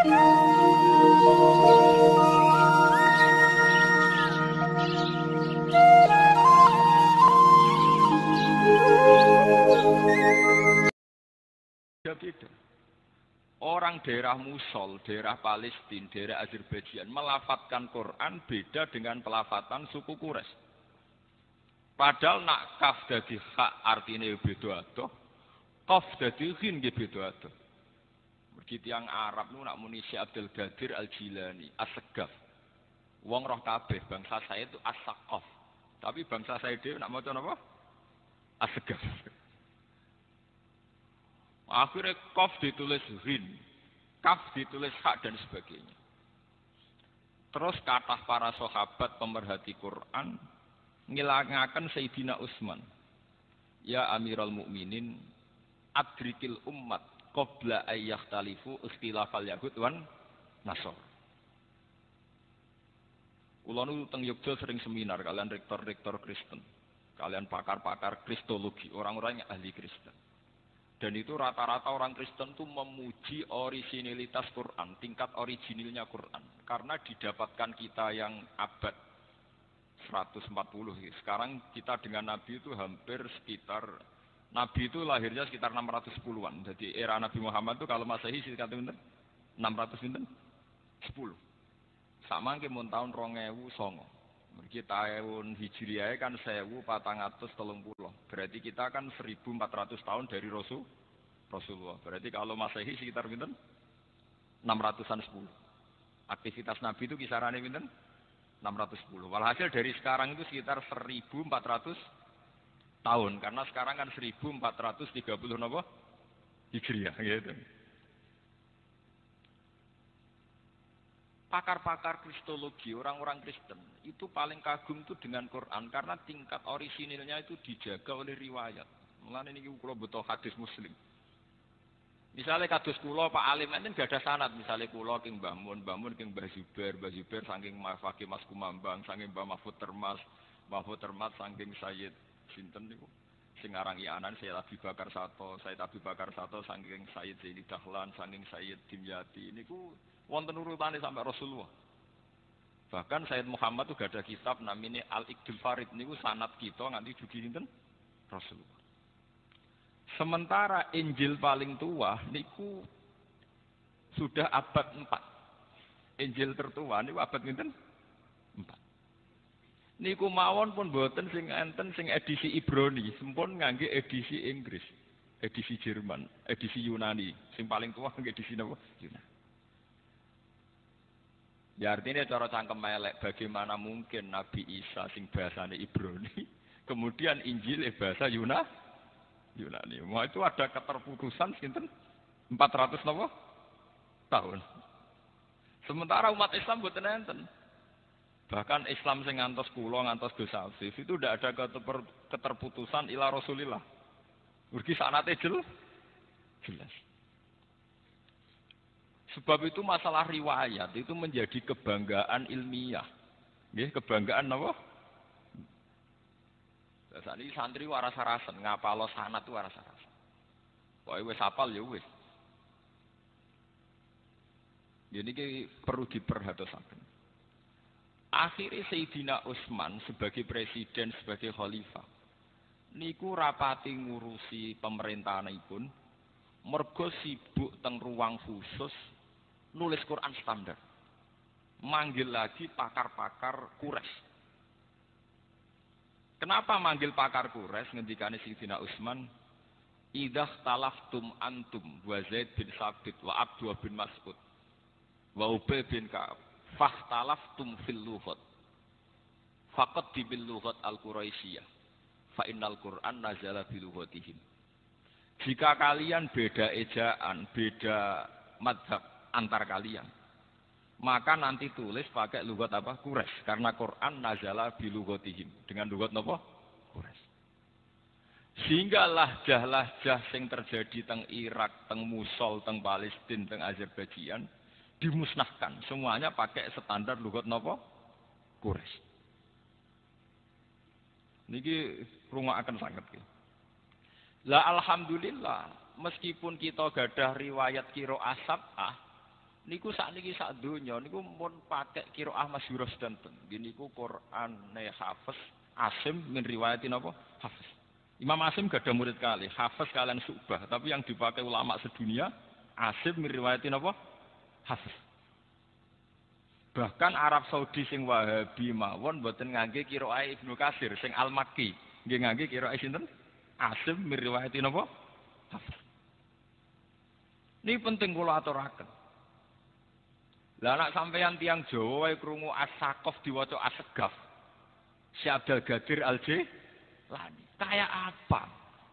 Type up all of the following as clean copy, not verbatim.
Beda. Orang daerah Musul, daerah Palestina, daerah Azerbaijan melafatkan Quran beda dengan pelafatan suku Quraisy. Padahal nak kaf dadi hak artine beda adoh, qaf dadi ghin nggih beda adoh. Mergi tiyang Arab nu nak muni Syekh Abdul Qadir Al-Jilani, As-Segaf. Wong roh kabeh bangsa saya itu As-Saqaf. Tapi bangsa saya dhewe nak maca napa? As-Segaf. Akhirnya qaf ditulis ghin, kaf ditulis hak dan sebagainya. Terus kathah para sahabat pemerhati Quran ngilangaken Sayyidina Utsman. Ya Amirul Mukminin, adrikil ummat qabla ayyakhtalifu ikhtilafal yahud wan nasor. Kula nu teng Yogya sering seminar kalian rektor-rektor Kristen, kalian pakar-pakar kristologi, orang-orang yang ahli Kristen. Dan itu rata-rata orang Kristen itu memuji orisinilitas Quran, tingkat originilnya Quran. Karena didapatkan kita yang abad 140. Sekarang kita dengan Nabi itu hampir sekitar, Nabi itu lahirnya sekitar 610-an. Jadi era Nabi Muhammad itu kalau Masehi sekitar 600 10. Sama ke mun tahun 2009. Kita tahun Hijriah kan 1430. Berarti kita kan 1400 tahun dari Rasulullah. Berarti kalau Masehi sekitar pinten? 600-an 10. Aktivitas Nabi itu kisarannya pinten? 610. Walhasil dari sekarang itu sekitar 1400 tahun. Karena sekarang kan 1430 napa? Hijriah gitu. Pakar-pakar kristologi, orang-orang Kristen itu paling kagum itu dengan Quran karena tingkat orisinilnya itu dijaga oleh riwayat. Mulane niki kula butuh hadis Muslim. Misalnya kados kula Pak Alim enten gak ada sanad, misalnya kula king Mbah Mun king Mbah Zubair saking Fakih Mas Kumambang, saking Mbah Mahfud Termas saking Sayyid sinten niku sing aran Ianan Sayyid Abi Bakar Sato saking Sayyid Zaini Dahlan, saking Sayyid Dimyati niku wonten urutane sampai Rasulullah. Bahkan Sayyid Muhammad itu gak ada kitab namanya Al-Iqdul Farid niku sanad kita nganti dugi sinten Rasulullah. Sementara Injil paling tua niku sudah abad 4. Injil tertua niku abad pinten? 4. Niku mawon pun boten sing enten sing edisi Ibrani, sampun ngangge edisi Inggris, edisi Jerman, edisi Yunani. Sing paling tua ngangge edisi napa? Yunani. Ya artinya cara cangkem elek, bagaimana mungkin Nabi Isa sing bahasane Ibrani, kemudian Injil bahasa Yunani. Wah itu ada keterputusan sinten 400 napa tahun. Sementara umat Islam mboten enten. Bahkan Islam sing ngantos kula ngantos Gus Afif itu tidak ada keterputusan ila Rasulillah. Mergi sanate jelas. Sebab itu masalah riwayat itu menjadi kebanggaan ilmiah. Nggih, kebanggaan napa? Saiki santri waras-warasen ngapalo sanad itu waras-warasen. Pokoke wis hafal ya wis. Jadi ki perlu diperhatosaken. Akhirnya Sayyidina Utsman sebagai presiden, sebagai khalifah niku rapati ngurusi pemerintahanipun mergo sibuk teng ruang khusus nulis Quran standar. Manggil lagi pakar-pakar Quraisy. Kenapa manggil pakar Quraisy ngendikane Sayyidina Utsman? Idah talaftum antum wa Zaid bin Sabit wa Abdullah bin Mas'ud wa Ubay bin Ka'ab fahtalaftum fil lughat. Faqad bil lughat al-Quraisyah. Fa innal Qur'an nazala bi lughatihim. Jika kalian beda ejaan, beda madhab antar kalian, maka nanti tulis pakai lughat apa? Quraisy. Karena Quran nazala bi lughatihim. Dengan lughat napa? Quraisy. Sehingga lahjah-lahjah sing terjadi teng Irak, teng Musul, teng Palestina, teng Azerbaijan dimusnahkan. Semuanya pakai standar lughat napa? Quraisy. Niki rungokaken sanget iki. Lah alhamdulillah, meskipun kita gadah riwayat qiraah sab'ah, Niku sakniki sak donya niku mun pakai qiraah masyhurah sedanten. Nggih niku Qur'ane Hafiz Asim min riwayatin apa? Hafiz. Imam Asim gak ada murid kali, Hafiz kalian Syu'bah, tapi yang dipakai ulama sedunia Asim min riwayatin apa? Hafiz. Bahkan Arab Saudi sing Wahabi mawon mboten ngangge qiraah Ibnu Katsir sing Al-Makki. Nggih ngangge qiraah sinten? Asim min riwayatin apa? Hafiz. Ini penting kula aturaken. Lah anak sampeyan tiang Jawa wae krungu As-Saqaf diwaca As-Segaf. Si Abdul Qadir Al-Jilani. Kayak apa?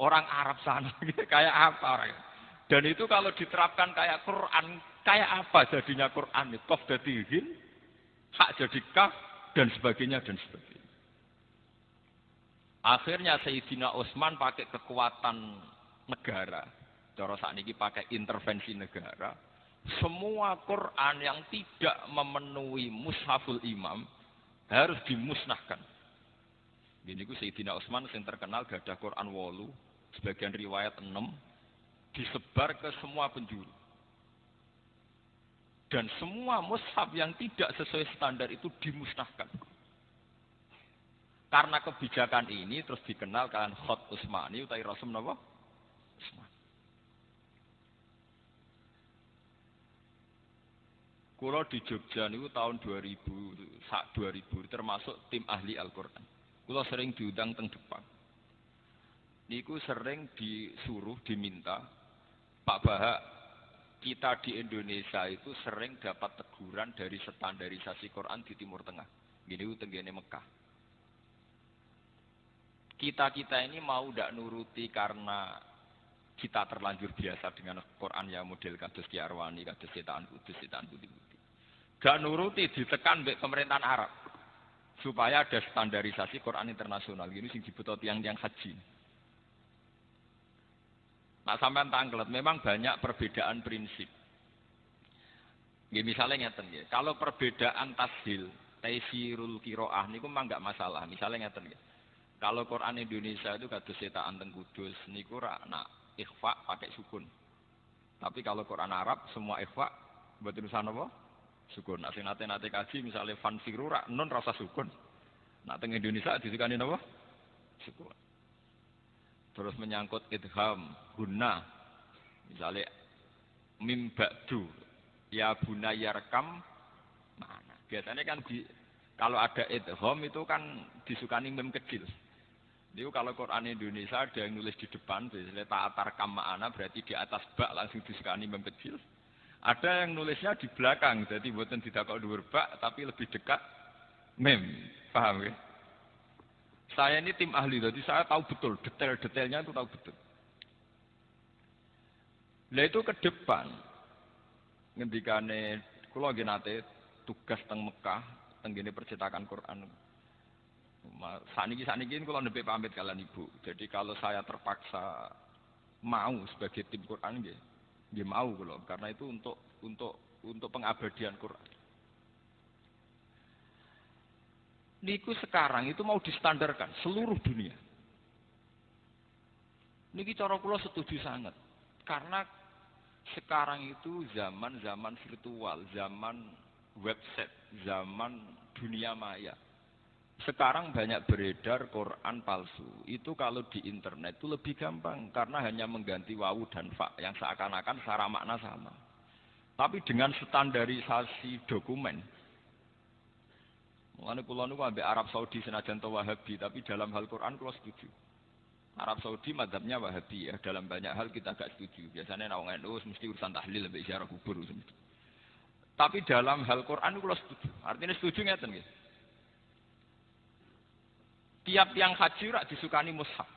Orang Arab sana kayak apa orang? Dan itu kalau diterapkan kayak Quran, kayak apa jadinya Quran? Qaf dadi hin, hak jadi kaf dan sebagainya dan sebagainya. Akhirnya Sayyidina Utsman pakai kekuatan negara. Cara sakniki pakai intervensi negara. Semua Quran yang tidak memenuhi mushaful imam harus dimusnahkan. Ini ku Sayyidina Utsman yang terkenal gadah Quran 8, sebagian riwayat 6, disebar ke semua penjuru. Dan semua mushaf yang tidak sesuai standar itu dimusnahkan. Karena kebijakan ini terus dikenal kalian Khat Utsmani utawi Rasul napa? Utsman. Kula di Jogja niku tahun 2000 termasuk tim ahli Al-Qur'an. Kula sering diundang teng depan. Niku sering disuruh diminta Pak Bahak, kita di Indonesia itu sering dapat teguran dari standarisasi Quran di Timur Tengah. Gini tenggene Mekah. Kita ini mau ndak nuruti karena kita terlanjur biasa dengan Quran ya model kados Ki Arwani, kados Setaan Kudus, Setaan Putih-Putih. Gak nuruti ditekan mbek pemerintahan Arab supaya ada standarisasi Quran internasional. Gini sing dibutuh tiang-tiang haji. Nah sampean tanglet memang banyak perbedaan prinsip. Nggih misalnya ngeten nggih. Kalau perbedaan tashil, taisirul qiraah niku mah enggak masalah. Misalnya ngeten nggih. Kalau Quran Indonesia itu kados Setaan teng Kudus niku ra nak ikhfa pakai sukun. Tapi kalau Quran Arab semua ikhfa mboten usah napa? Sukun. Nek sing nate kaji misalnya fanfiru ra nun rasa sukun. Nak teng Indonesia disukani napa? Sukun. Terus menyangkut idgham, guna. Misalnya mim ba'du ya bunayarkam mana. Biasanya kan kalau ada idgham itu kan disukani mim kecil. Itu kalau Quran Indonesia ada yang nulis di depan, misalnya ta'atar kam ma'ana berarti di atas bak langsung disukani mim kecil. Ada yang nulisnya di belakang, jadi buatan tidak kok dhuwur bak tapi lebih dekat mim. Paham ya? Saya ini tim ahli, jadi saya tahu betul detail-detailnya itu tahu betul. Lah itu ke depan, ngendikane kula nggih nate tugas teng Mekah, teng gene percetakan Quran. Saniki kula nembe pamit kalian Ibu. Jadi kalau saya terpaksa mau sebagai tim Quran nggih mau kula, karena itu untuk pengabadian Quran. Niku sekarang itu mau distandarkan seluruh dunia. Niki cara kula setuju sangat. Karena sekarang itu zaman virtual, zaman website, zaman dunia maya. Sekarang banyak beredar Quran palsu. Itu kalau di internet itu lebih gampang karena hanya mengganti wawu dan fa yang seakan-akan secara makna sama. Tapi dengan standarisasi dokumen. Mulane kula niku ambek Arab Saudi senajan to Wahabi, tapi dalam hal Quran kula setuju. Arab Saudi mazhabnya Wahabi ya, dalam banyak hal kita gak setuju. Biasanya nek wong NU mesti urusan tahlil mbek ziarah kubur. Tapi dalam hal Quran kula setuju. Artinya setuju ngeten nggih. Tiap yang haji rak disukani mushaf.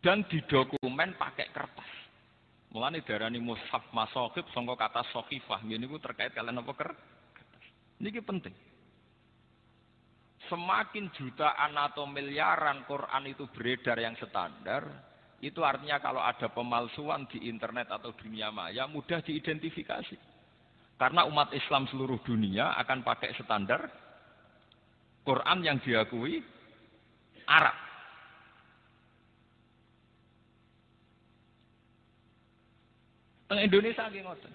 Dan didokumen pakai kertas. Mulane darani mushaf masaqib sangka kata saqifah. Niku terkait kalian apa kertas. Niki penting. Semakin jutaan atau miliaran Quran itu beredar yang standar, itu artinya kalau ada pemalsuan di internet atau dunia maya mudah diidentifikasi. Karena umat Islam seluruh dunia akan pakai standar Quran yang diakui Arab. Teng Indonesia nggih ngoten.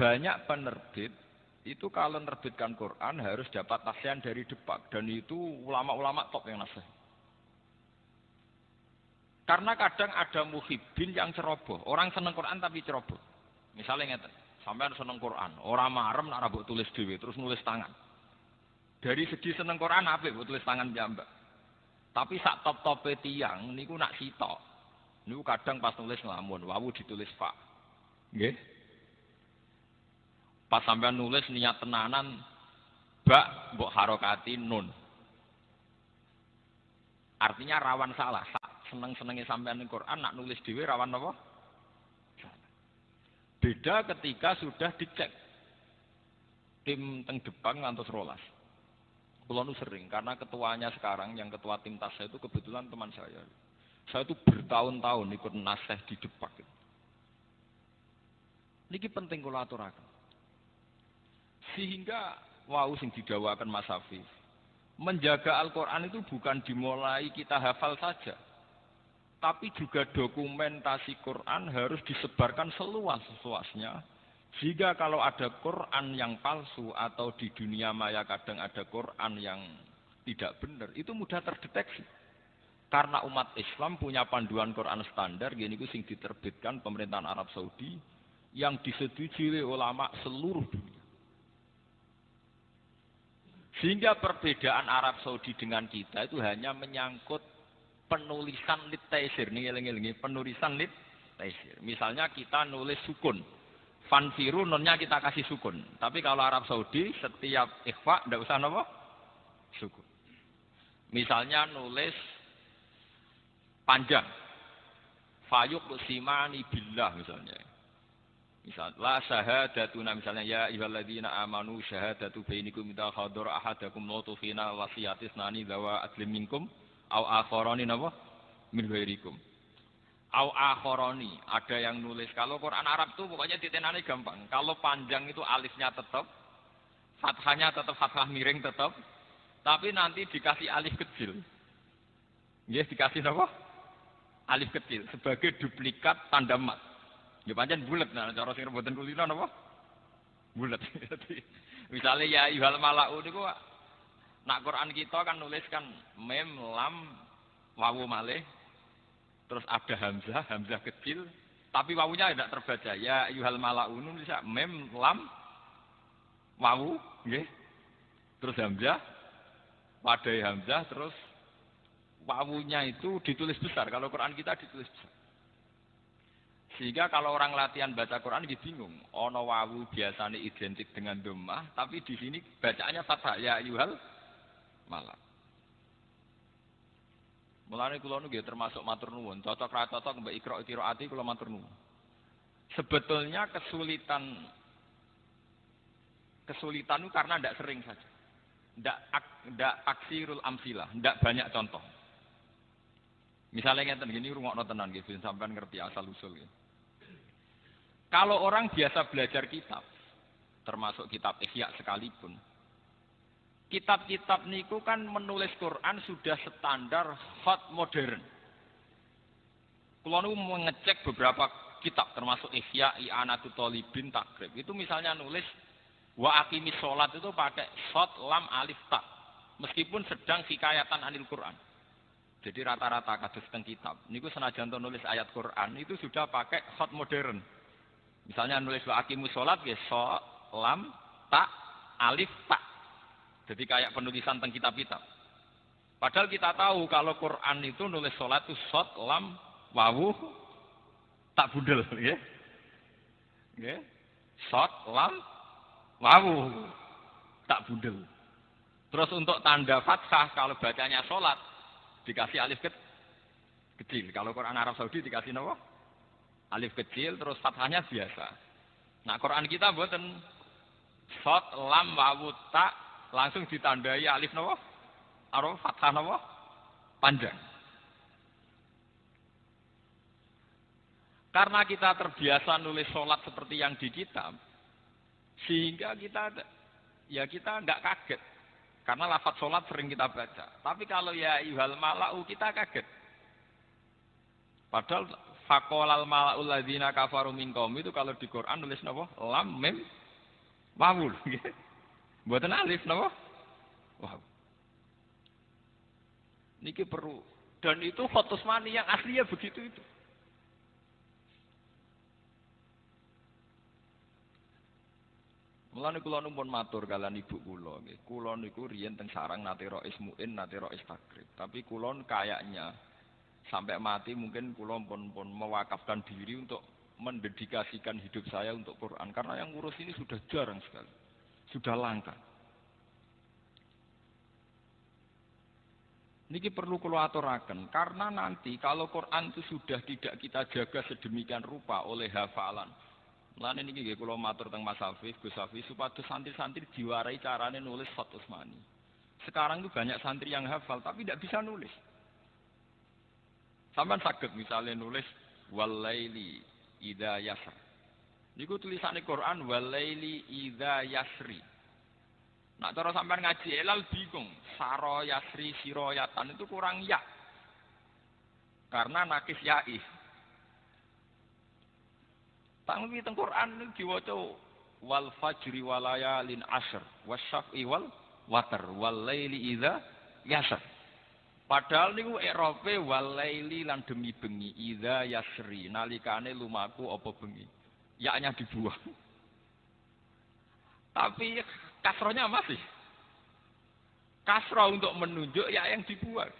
banyak penerbit itu kalau menerbitkan Quran harus dapat tafsiran dari Depak dan itu ulama-ulama top yang nasih. Karena kadang ada muhibbin yang ceroboh, orang seneng Quran tapi ceroboh. Misalnya ngeten, sampean seneng Quran, orang marem nak mbok tulis dhewe terus nulis tangan. Dari segi seneng Quran apik mbok tulis tangan piyambak. Tapi sak top-tope tiyang niku nak sitok. Niku kadang pas nulis nglamun, wawu ditulis fa. Nggih. Pas sampean nulis niat tenanan bak mbok harokati nun. Artinya rawan salah. Seneng-senenge sampean ning Quran nak nulis dhewe rawan apa? Beda ketika sudah dicek. Tim teng Jepang ngantos rolas. Kula nu sering karena ketuanya sekarang yang ketua tim tas saya itu kebetulan teman saya. Saya itu bertahun-tahun ikut nasih di Jepang. Niki penting kula aturaken. Sehingga wau sing didhawaken Mas Hafif. Menjaga Al-Qur'an itu bukan dimulai kita hafal saja. Tapi juga dokumentasi Quran harus disebarkan seluas-luasnya. Sehingga kalau ada Quran yang palsu atau di dunia maya kadang ada Quran yang tidak benar, itu mudah terdeteksi. Karena umat Islam punya panduan Quran standar, gini ku sing diterbitkan pemerintahan Arab Saudi yang disetujui oleh ulama seluruh dunia. Sehingga perbedaan Arab Saudi dengan kita itu hanya menyangkut penulisan lit taisir. Nih eling-eling, penulisan lit taisir. Misalnya kita nulis sukun. Fanfiru nonnya kita kasih sukun. Tapi kalau Arab Saudi setiap ikhfa ndak usah apa? Sukun. Misalnya nulis panjang. Fayuq simani billah misalnya. Misalnya syahadatuna misalnya ya ayyuhalladzina amanu syahadatu bainikum idza hadara ahadakum mautu fina wasiyatis nani dawa adlim minkum au akharani napa min ghairikum. Au akharani ada yang nulis kalau Quran Arab tuh pokoknya titenane gampang. Kalau panjang itu alifnya tetap, fathahnya tetap fathah miring tetap, tapi nanti dikasih alif kecil. Nggih dikasih napa? Alif kecil sebagai duplikat tanda mat. Ya pancen bulet nah cara sing rembutan kulino napa? Bulet. Misalnya ya ayyuhal mala'u niku nak Quran kita kan nulis kan mem lam wawu malih terus ada hamzah, hamzah kecil tapi wawunya tidak terbaca. Ya ayyuhal mala'u nulis mem lam wawu nggih. Terus hamzah wadai hamzah terus wawunya itu ditulis besar. Kalau Quran kita ditulis besar. Sehingga kalau orang latihan baca Quran dia bingung. Ono wawu biasanya identik dengan dhammah, tapi di sini bacaannya fathah ya ayyuhal malak. Mulane kula nggih termasuk matur nuwun, cocok ra cocok mbek Iqra qiraati kula matur nuwun. Sebetulnya kesulitan itu karena ndak sering saja. Ndak aksirul amsilah, ndak banyak contoh. Misalnya ngeten gini rungokno tenan nggih sampean ngerti asal usul nggih. Kalau orang biasa belajar kitab, termasuk kitab Ihya sekalipun, kitab-kitab niku kan menulis Quran sudah standar hot modern. Kalau niku mengecek beberapa kitab, termasuk Ihya, I'anatul Thalibin, Takrib, itu misalnya nulis wa aqimis sholat itu pakai shot lam alif ta, meskipun sedang hikayatan anil Quran. Jadi rata-rata kados teng kitab, niku senajan nulis ayat Quran itu sudah pakai hot modern. Misalnya nulis wa aqimus sholat ya so, lam, ta, alif, ta. Jadi kayak penulisan teng kitab-kitab. Padahal kita tahu kalau Quran itu nulis sholat itu shot, lam, wawu, tak budel. Ya. Ya. Shot, lam, wawu, tak budel. Terus untuk tanda fathah kalau bacanya sholat dikasih alif kecil. Kalau Quran Arab Saudi dikasih apa? Alif kecil terus fathahnya biasa. Nah Quran kita mboten shot lam wawu ta langsung ditandai alif napa? Arab fathah napa? Panjang. Karena kita terbiasa nulis sholat seperti yang di kitab, sehingga kita nggak kaget. Karena lafaz sholat sering kita baca. Tapi kalau ya ayyuhal mala'u kita kaget. Padahal faqolal malaul ladzina kafaru min qaumi itu kalau di Quran nulis napa? Lam mim wawul nggih. Mboten alif napa? Wow. Niki perlu dan itu fotos mani yang aslinya begitu itu. Mulane kula numpun matur kaliyan ibu kula nggih. Kula niku riyen teng sarang nate rois muin, nate rois takrib. Tapi kula kayaknya sampai mati mungkin kula pun mewakafkan diri untuk mendedikasikan hidup saya untuk Quran karena yang ngurus ini sudah jarang sekali. Sudah langka. Niki perlu kula aturaken karena nanti kalau Quran itu sudah tidak kita jaga sedemikian rupa oleh hafalan. Mulane niki nggih kula matur teng Mas Hafiz, Gus Hafiz supados santri-santri diwarai carane nulis Khat Utsmani. Sekarang itu banyak santri yang hafal tapi tidak bisa nulis. Sampeyan saged misalnya nulis walaili idza yasr. Niku tulisane Quran walaili idza yasri. Nak cara sampean ngaji elal bingung, saro yasri siroyatan itu kurang ya. Karena nakis ya'i. Tapi teng Quran niku diwaca wal fajri walayalin ashr wasyaf'i wal watar wal laili idza yasr. Padahal niku i'rabe wal laili lan demi bengi idza yasri nalikane lumaku apa bengi. Yaknya dibuang. Tapi kasrohnya masih. Kasroh untuk menunjuk ya yang dibuang.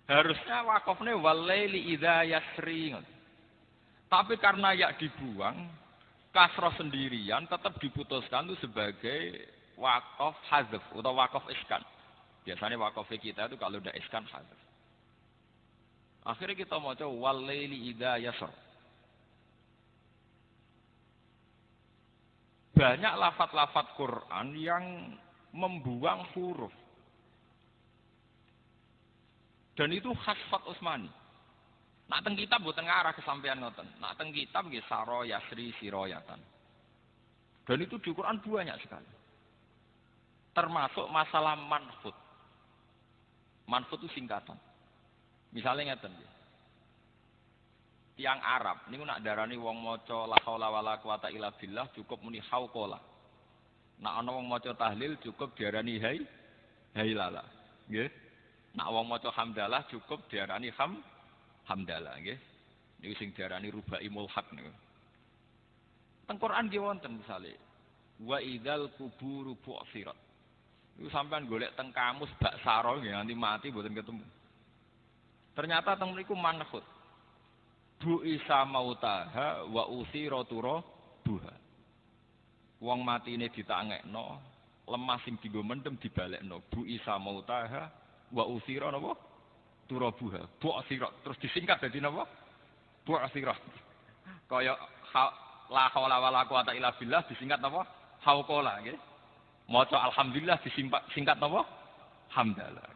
Harusnya wakofnya wal laili idza yasri. Tapi karena ya dibuang, kasroh sendirian tetap diputuskan itu sebagai wakof hazf atau wakof iskan. Biasanya wakof kita itu kalau udah iskan hazf. Akhirnya kita mau coba wal laili idza yasr. Banyak lafat-lafat Quran yang membuang huruf. Dan itu khas Khat Utsmani. Nak teng kitab mboten ngarah kesampean ngoten. Nak teng kitab nggih saro yasri siroyatan. Dan itu di Quran banyak sekali. Termasuk masalah manfut. Manfut itu singkatan. Misalnya ngeten nggih. Tiang Arab niku nak darani wong maca la haula wala quwata illa billah cukup muni hauqala. Nak ana wong maca tahlil cukup diarani hailala. Nggih. Nak wong maca hamdalah cukup diarani hamdalah nggih. Niku sing diarani rubai mulhaq niku. Teng Quran nggih wonten misale wa idzal kuburu bu'sirat. Niku sampean golek teng kamus bak saro nggih nganti mati mboten ketemu. Ternyata teng mriku manhut. Bu isa mautaha wa usiratura buha. Wong matine ditangekno, lemah sing dienggo mendem dibalekno. Bu isa mautaha wa usira napa? Turabuha, bu'sirat terus disingkat dadi napa? Bu'sirat. Kaya la haula wala quwata illa billah disingkat napa? Hauqala nggih. Maca alhamdulillah disingkat napa? Hamdalah.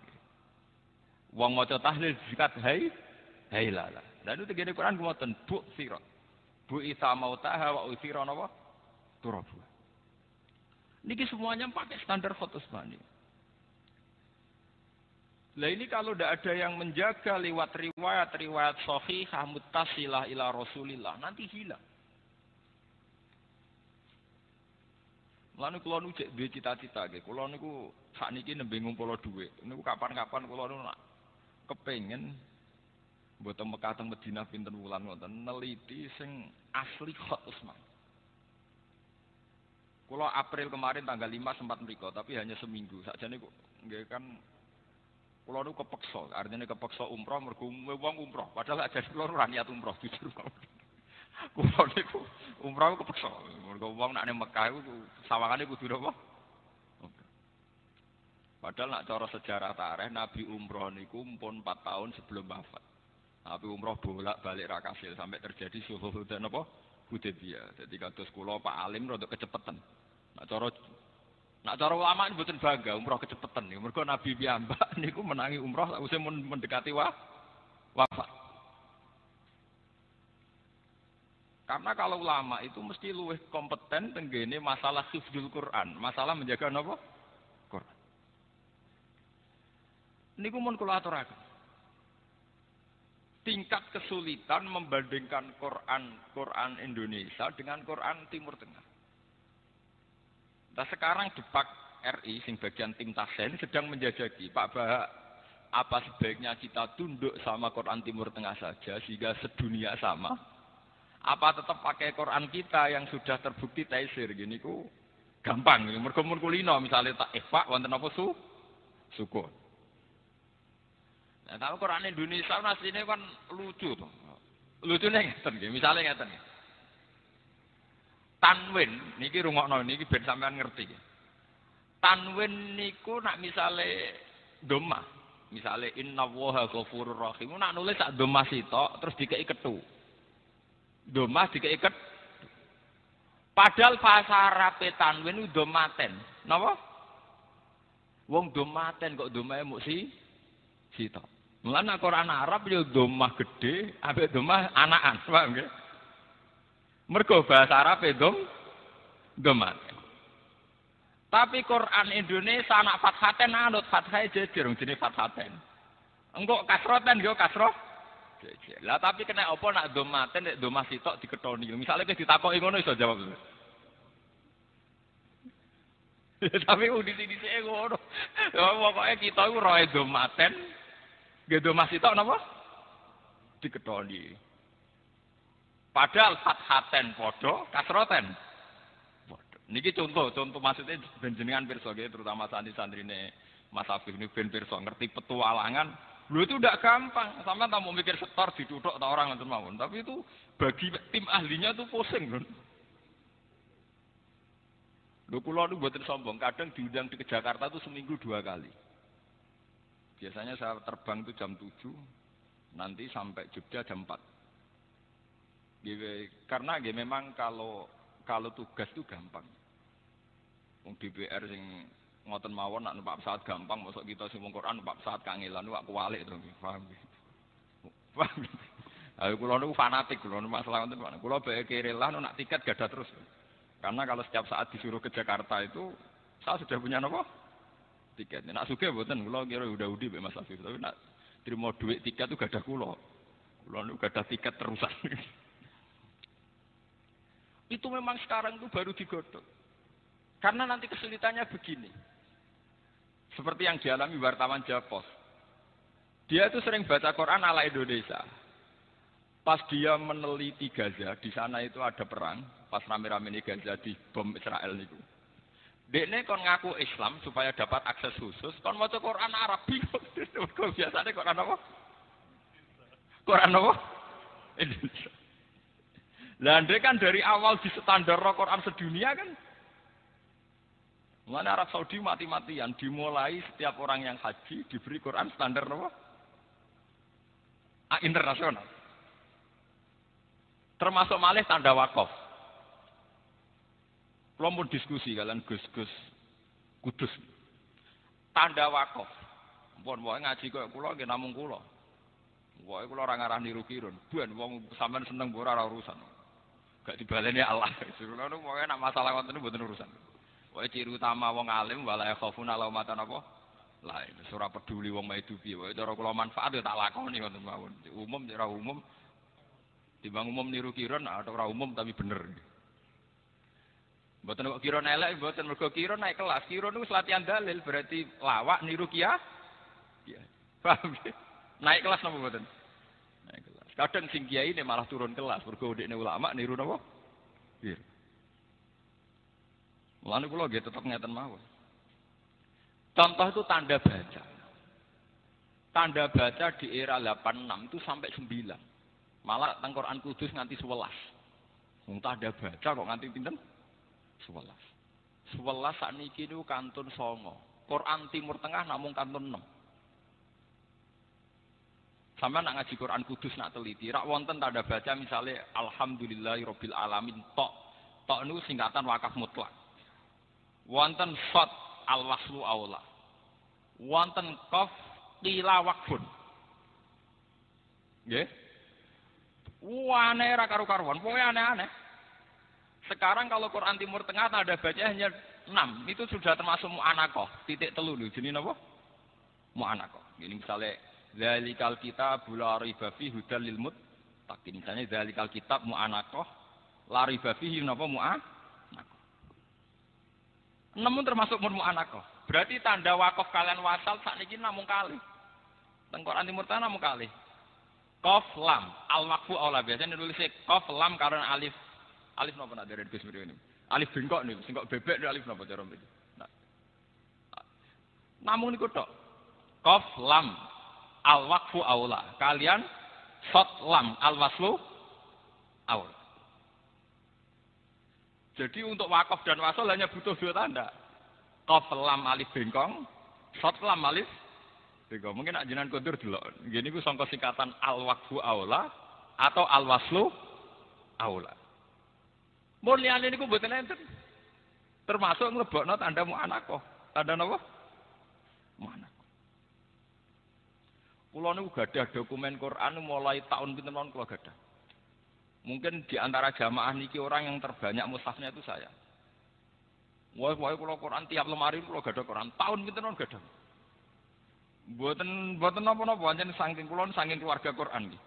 Wong maca tahlil disingkat hailala. Dan itu tegene Quran ngoten bu'sirat. Bu'isa mautaha wa usira napa? Turabuha. Niki semuanya pakai standar Khat Utsmani. Lah ini kalau tidak ada yang menjaga lewat riwayat-riwayat sahihah muttasilah ila Rasulillah nanti hilang. Lan kula nu cek duwe cita-cita nggih. Kula niku sakniki nembe ngumpul dhuwit. Niku kapan-kapan kula nu nak kepengin mboten Mekah teng Madinah pinten wulan ngoten neliti sing asli Khat Utsmani. Kula April kemarin tanggal 5 sempat mriko tapi hanya seminggu. Sakjane kok nggih kan kula nu kepeksa, artinya kepeksa umroh mergo wong umroh. Padahal aja kula ora niat umroh jujur. Kula niku umroh kepeksa. Mergo wong nek ning Mekah iku sawangane kudu napa? Padahal nak cara sejarah tarikh Nabi umroh niku pun 4 tahun sebelum wafat. Nabi umroh bolak-balik ra kasil sampai terjadi sulhul napa? Hudaybiyah. Dadi kados kula Pak Alim rada kecepetan. Nak cara ulama ini mboten bangga umroh kecepetan niku. Mergo Nabi piyambak niku menangi umroh sakwise mendekati wafat. Karena kalau ulama itu mesti luwih kompeten tenggene masalah hifdzul Quran, masalah menjaga napa? Quran. Niku mun kula aturaken. tingkat kesulitan membandingkan Quran Indonesia dengan Quran Timur Tengah. Nah sekarang Depak RI, sing bagian tim Tasen, sedang menjajaki, Pak Bahak, apa sebaiknya kita tunduk sama Quran Timur Tengah saja, sehingga sedunia sama? Apa tetap pakai Quran kita yang sudah terbukti taisir, gini ku gampang, merkumun kulino, misalnya tak Pak, wonten apa sukun. Nah, tapi Quran Indonesia aslinya kan lucu tuh. Lucunya ngeten nggih, misale ngeten nggih. Tanwin niki rungokno niki ben sampean ngerti. Tanwin niku nak misale dhamma, misale innallaha ghafurur rahim, nak nulis sak dhamma sitok terus dikeki kethu. Dhamma dikeki kethu. Padahal bahasa Arab tanwin ku dhammaten. Napa? Wong dhammaten kok dhamae muk sitok. Mulane Quran Arab yo dhammah gedhe, ambek dhammah anakan, paham nggih? Mergo bahasa Arab dhammah. Tapi Quran Indonesia anak fathaten anut fathae jejer jenenge fathaten. Engko kasroten yo kasroh jejer. Lah tapi kena apa nak dhammaten nek dhammah sitok diketoni. Misale kowe ditakoki ngono iso jawab. Tapi udisi-udisi ngono. Pokoke kita iku roe dhammaten gitu masih tahu napa? Diketoni. Padahal fathaten podo, kasroten podo. Niki contoh maksudnya benjenengan pirsa nggih, terutama santri-santrine Mas Afif ini ben pirsa ngerti petualangan. Lho itu tidak gampang. Sampeyan tak mau mikir setor dituthuk ta orang ngoten mawon. Tapi itu bagi tim ahlinya itu pusing, lho. Lho kula niku mboten sombong, kadang diundang ke Jakarta itu seminggu 2 kali. Biasanya saya terbang itu jam 7, nanti sampai Jogja jam 4. Karena memang kalau tugas itu gampang. Wong DPR sing ngoten mawon nak numpak pesawat gampang, mosok kita sing wong Quran numpak pesawat kangelan wak kuwalik to, paham nggih. Paham. Ayo kula niku fanatik kula numpak masalah ngoten. Kula bae kerelah nak tiket gadah terus. Karena kalau setiap saat disuruh ke Jakarta itu saya sudah punya apa? Tiket. Nak sugih mboten kula kira udah-udi mbek Mas Afif, tapi nak trimo duit tiket itu gadah kula. Kula niku gadah tiket terusan. Itu memang sekarang itu baru digodhog. Karena nanti kesulitannya begini. Seperti yang dialami wartawan Japos. Dia itu sering baca Quran ala Indonesia. Pas dia meneliti Gaza, di sana itu ada perang, pas rame-rame ini Gaza di bom Israel niku. Dekne kon ngaku Islam supaya dapat akses khusus, kon maca Quran Arab bingung. Kok biasane Quran apa? Quran apa? Indonesia. Lah ndek kan dari awal di standar Quran sedunia kan. Mulane Arab Saudi mati-matian dimulai setiap orang yang haji diberi Quran standar apa? Internasional. Termasuk malih tanda wakaf. Kalau mau diskusi kalian Gus Kudus. Tanda wakaf. Mpun wae ngaji kok kula nggih namung kula. Wae kula ora ngarah niru kirun. Ben wong sampean seneng ora urusan. Gak dibaleni Allah. Kula nu wae nek masalah ngoten mboten urusan. Wae ciri utama wong alim wala yakhafuna laumatan apa? Lain. Ora peduli wong maidu piye. Wae cara kula manfaat ya tak lakoni ngoten mawon. Umum ora umum. Timbang umum niru kirun atau ora umum tapi bener. Mboten kok kira elek, mboten mergo kira naik kelas. Kira niku latihan dalil berarti lawak niru Iya. Paham nggih? Naik kelas napa mboten? Naik kelas. Kadang sing kiai ini malah turun kelas mergo dekne ulama niru napa? Iya. Mulane kula nggih tetep ngeten mawon. Contoh itu tanda baca. Tanda baca di era 86 itu sampai 9. Malah teng Quran Kudus nganti 11. Wong tanda baca kok nganti pinten? 11 sakniki niku kantun 9. Quran Timur Tengah namung kantun 6. Sampeyan nak ngaji Quran Kudus nak teliti, rak wonten tanda baca misalnya alhamdulillahirabbil alamin tok. Tok niku singkatan wakaf mutlak. Wonten shad al-waslu aula. Wonten qaf qila waqfun. Nggih? Aneh ra karu-karuan, pokoke aneh-aneh. Sekarang kalau Quran Timur Tengah tanda baca hanya 6, itu sudah termasuk mu'anaqah, titik telu lho, jenenge napa? Mu'anaqah. Ini misalnya Dzalikal kitabul la raiba fihi hudal lil muttaqin. Misalnya dzalikal kitab mu'anaqah la raiba fihi napa mu'anaqah. Namun termasuk mu'anaqah. Berarti tanda wakaf kalian wasal sakniki namung kalih. Teng Quran Timur Tengah namung kalih. Qaf lam al-waqfu aula biasanya nulis qaf lam karena alif. Alif napa nak dari Gus ini? Alif bengkok nih, sing kok bebek alif napa cara mriki. Nah. Namung niku tok. Qaf lam al-waqfu aula. Kalian shot lam al-waslu aula. Jadi untuk wakaf dan wasal hanya butuh dua tanda. Qaf lam alif bengkong, shot lam alif bengkong. Mungkin nak jenengan kondur delok. Ngene iku sangka singkatan al-waqfu aula atau al-waslu aula. Mun liyane niku mboten enten. Termasuk nglebokno tanda mu'anaqah. Tanda napa? Mu'anaqah. Kula niku gadah dokumen Quran mulai tahun pinten mawon kula gadah. Mungkin di antara jamaah niki orang yang terbanyak mushafnya itu saya. Wah kula Quran tiap lemari kula gadah Quran. Tahun pinten mawon gadah. Mboten napa-napa pancen saking kula saking keluarga Quran nggih.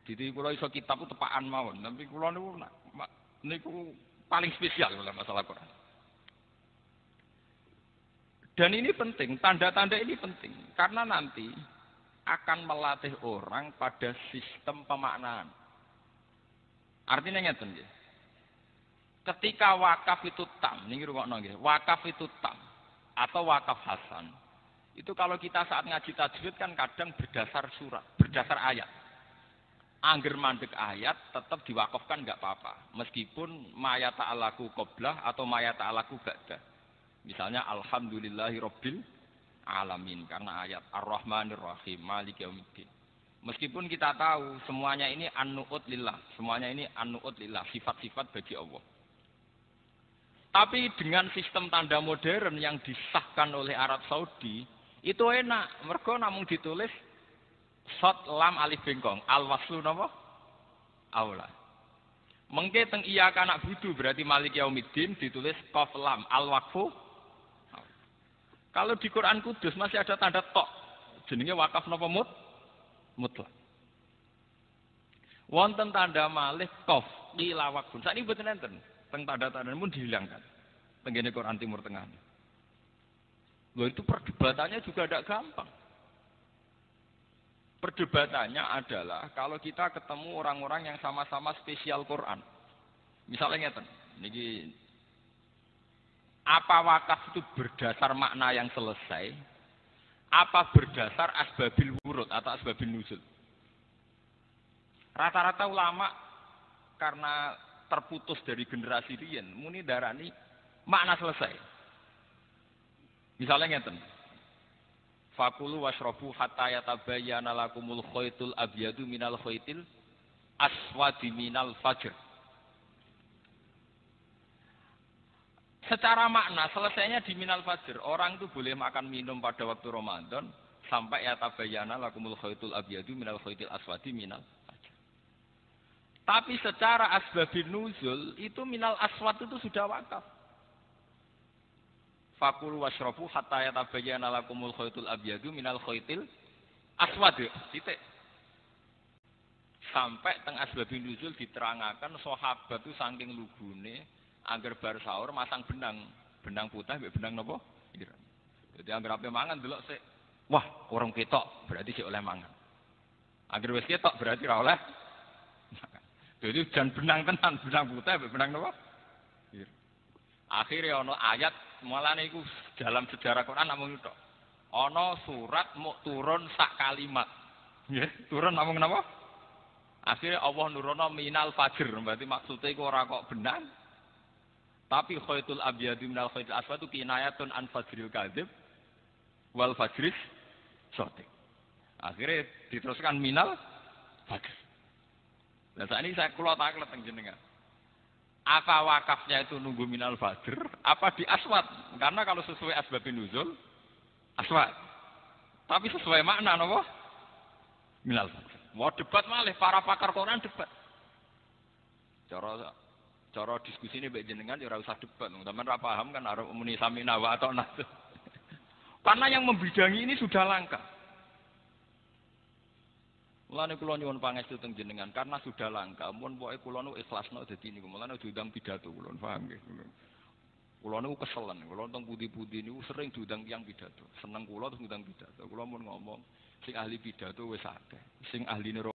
Dadi kula iso kitab tepakan mawon, tapi kula niku paling spesial dalam masalah Quran. Dan ini penting, tanda-tanda ini penting karena nanti akan melatih orang pada sistem pemaknaan. Artinya ngeten nggih. Ketika wakaf itu tam, niki rungokno nggih. Wakaf itu tam atau wakaf hasan. Itu kalau kita saat ngaji tajwid kan kadang berdasar surat, berdasar ayat. Angger mandek ayat tetap diwakafkan enggak apa-apa. Meskipun maya ta'alaku qoblah atau maya ta'alaku ba'dah. Misalnya alhamdulillahi rabbil alamin karena ayat ar-rahmanir rahim maliki yaumiddin. Meskipun kita tahu semuanya ini an-nu'ut lillah, semuanya ini an-nu'ut lillah, sifat-sifat bagi Allah. Tapi dengan sistem tanda modern yang disahkan oleh Arab Saudi, itu enak, mergo namung ditulis shot lam alif bengkong, al-waslu napa? Aula. Mengke teng iya kana budu berarti maliki yaumiddin ditulis qaf lam al-waqfu. Kalau di Quran Kudus masih ada tanda tok. Jenenge wakaf napa mutlak. Wonten tanda malih qaf ila waqfun. Sakniki mboten enten. Teng tanda-tanda pun dihilangkan. Tenggene Quran Timur Tengah. Loh itu perdebatannya juga tidak gampang. Perdebatannya adalah kalau kita ketemu orang-orang yang sama-sama spesial Quran. Misalnya ngeten, niki apa wakaf itu berdasar makna yang selesai? Apa berdasar asbabil wurud atau asbabil nuzul? Rata-rata ulama karena terputus dari generasi riyen muni darani makna selesai. Misalnya ngeten. Fakulu washrabu hatta yatabayyana lakumul khaytul abyadu minal khaytil aswadi minal fajr. Secara makna selesainya di minal fajr. Orang itu boleh makan minum pada waktu Ramadan sampai yatabayyana lakumul khaytul abyadu minal khaytil aswadi minal fajr. Tapi secara asbabin nuzul itu minal aswad itu sudah wakaf. Fakulu washrabu hatta yatabayyana lakumul khaytul abyadu minal khaytil aswad. Titik. Sampai teng asbabun nuzul diterangaken sahabat itu saking lugune angger bar sahur masang benang putih mbek benang napa? Ireng. Jadi angger ape mangan delok sik. Wah, orang ketok berarti sik oleh mangan. Angger wis ketok berarti ora oleh. Jadi jan benang tenan, benang putih mbek benang napa? Ireng. Akhirnya ana ayat mulane iku dalam sejarah Quran namung tok. Ana surat muk turun sak kalimat. Nggih, turun namung napa? Akhirnya Allah nurono minal fajr, berarti maksudnya iku ora kok benang. Tapi khaytul abyadu minal khaytil aswad itu kinayatun an fajril kadzib wal fajris shadiq. Akhirnya diteruskan minal fajr. Nah saat ini saya kula taklet teng jenengan. Apa wakafnya itu nunggu minal fajr? Apa di aswad? Karena kalau sesuai asbabun nuzul, aswad. Tapi sesuai makna napa? Minal fajr. Mau debat malih para pakar Quran debat. Cara diskusi ini mbek jenengan ya ora usah debat. Teman-teman ora paham kan arep muni samina wa atau nas. Karena yang membidangi ini sudah langka. Mulane kula nyuwun pangestu teng jenengan karena sudah langka. Mun pokoke kula nu ikhlasno dadi niku. Mulane diundang pidato kula paham nggih. Kula niku keselen. Kula teng pundi-pundi niku sering diundang tiyang pidato. Seneng kula terus ngundang pidato. Kula mun ngomong sing ahli pidato wis akeh. Sing ahli